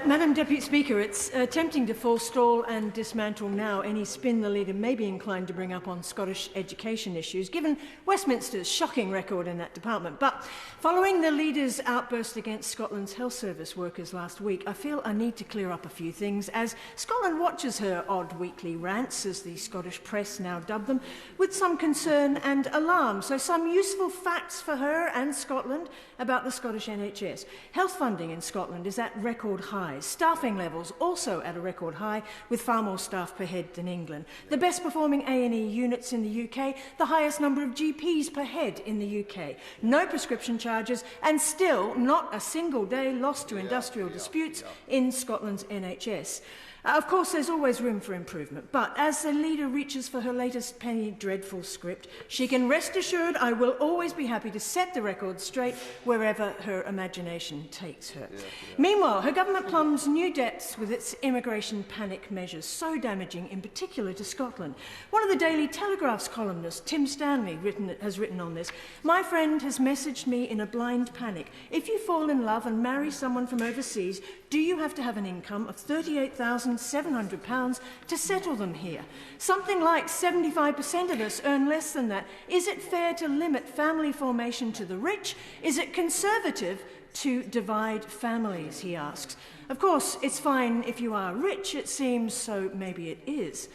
Madam Deputy Speaker, it's tempting to forestall and dismantle now any spin the leader may be inclined to bring up on Scottish education issues, given Westminster's shocking record in that department. But following the leader's outburst against Scotland's health service workers last week, I feel I need to clear up a few things, as Scotland watches her odd weekly rants, as the Scottish press now dub them, with some concern and alarm. So some useful facts for her and Scotland about the Scottish NHS. Health funding in Scotland is at record highs. Staffing levels also at a record high, with far more staff per head than England. The best performing A&E units in the UK, the highest number of GPs per head in the UK. No prescription charges, and still not a single day lost to industrial disputes in Scotland's NHS. Of course, there's always room for improvement, but as the leader reaches for her latest penny dreadful script, she can rest assured I will always be happy to set the record straight wherever her imagination takes her. Meanwhile, her government plumbs new depths with its immigration panic measures, so damaging in particular to Scotland. One of the Daily Telegraph's columnists, Tim Stanley, has written on this. My friend has messaged me in a blind panic. If you fall in love and marry someone from overseas, do you have to have an income of £38,700 to settle them here? Something like 75% of us earn less than that. Is it fair to limit family formation to the rich? Is it conservative to divide families, he asks. Of course, it's fine if you are rich, it seems, so maybe it is.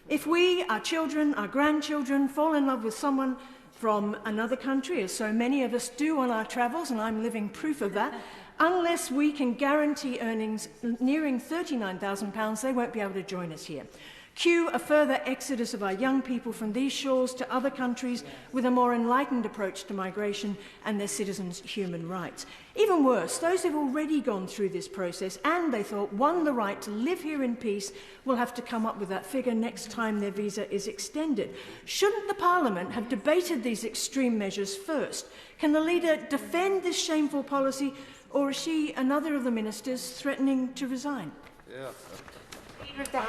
If we, our children, our grandchildren, fall in love with someone from another country, as so many of us do on our travels, and I'm living proof of that, unless we can guarantee earnings nearing £39,000, they won't be able to join us here. Cue a further exodus of our young people from these shores to other countries with a more enlightened approach to migration and their citizens' human rights. Even worse, those who've already gone through this process and they thought won the right to live here in peace will have to come up with that figure next time their visa is extended. Shouldn't the Parliament have debated these extreme measures first? Can the leader defend this shameful policy, or is she another of the ministers threatening to resign? Well,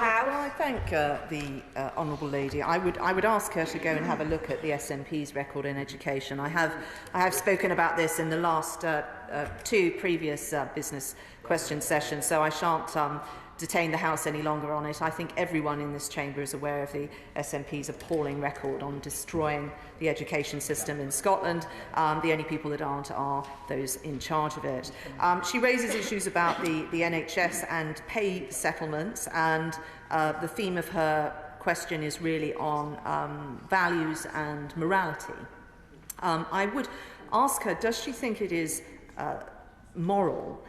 I thank the honourable lady. I would ask her to go and have a look at the SNP's record in education. I have spoken about this in the last two previous business question sessions, so I shan't detain the House any longer on it. I think everyone in this chamber is aware of the SNP's appalling record on destroying the education system in Scotland. The only people that aren't are those in charge of it. She raises issues about the NHS and pay settlements, and the theme of her question is really on values and morality. I would ask her, does she think it is moral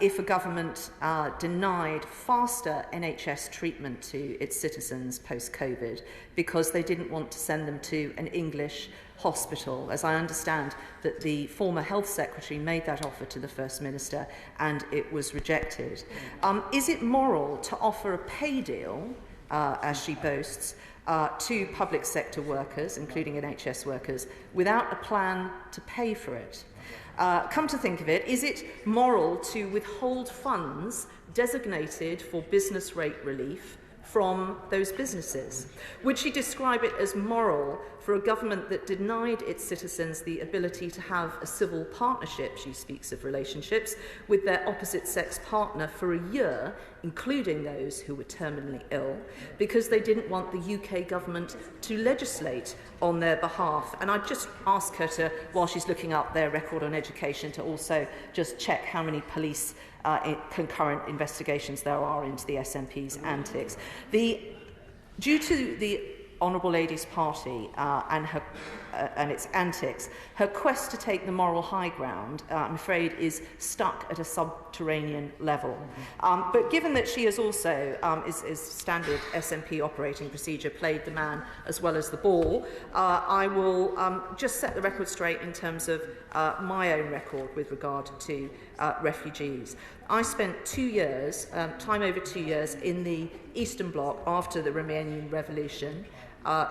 if a government denied faster NHS treatment to its citizens post-COVID because they didn't want to send them to an English hospital? As I understand that the former Health Secretary made that offer to the First Minister and it was rejected. Is it moral to offer a pay deal, as she boasts, to public sector workers, including NHS workers, without a plan to pay for it? Come to think of it, is it moral to withhold funds designated for business rate relief from those businesses? Would she describe it as moral for a government that denied its citizens the ability to have a civil partnership, she speaks of relationships, with their opposite-sex partner for a year, including those who were terminally ill, because they didn't want the UK government to legislate on their behalf? And I'd just ask her to, while she's looking up their record on education, to also just check how many police concurrent investigations there are into the SNP's antics. Due to the Honourable Lady's party and its antics, her quest to take the moral high ground, I'm afraid, is stuck at a subterranean level. But given that she is also, is standard SNP operating procedure, played the man as well as the ball, I will just set the record straight in terms of my own record with regard to refugees. I spent 2 years, time over 2 years, in the Eastern Bloc after the Romanian Revolution,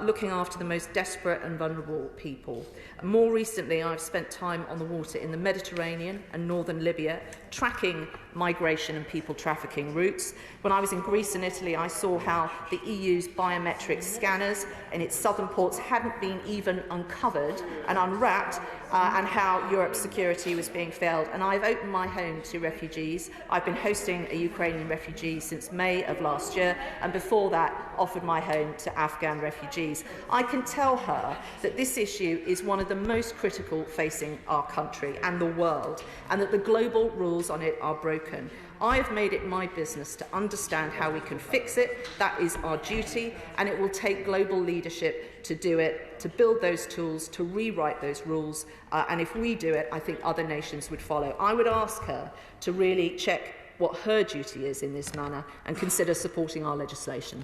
looking after the most desperate and vulnerable people. More recently, I've spent time on the water in the Mediterranean and northern Libya, tracking migration and people trafficking routes. When I was in Greece and Italy, I saw how the EU's biometric scanners in its southern ports hadn't been even uncovered and unwrapped, and how Europe's security was being failed. And I've opened my home to refugees. I've been hosting a Ukrainian refugee since May of last year, and before that offered my home to Afghan refugees. I can tell her that this issue is one of the most critical facing our country and the world, and that the global rules on it are broken. I have made it my business to understand how we can fix it. That is our duty, and it will take global leadership to do it, to build those tools, to rewrite those rules. And if we do it, I think other nations would follow. I would ask her to really check what her duty is in this manner and consider supporting our legislation.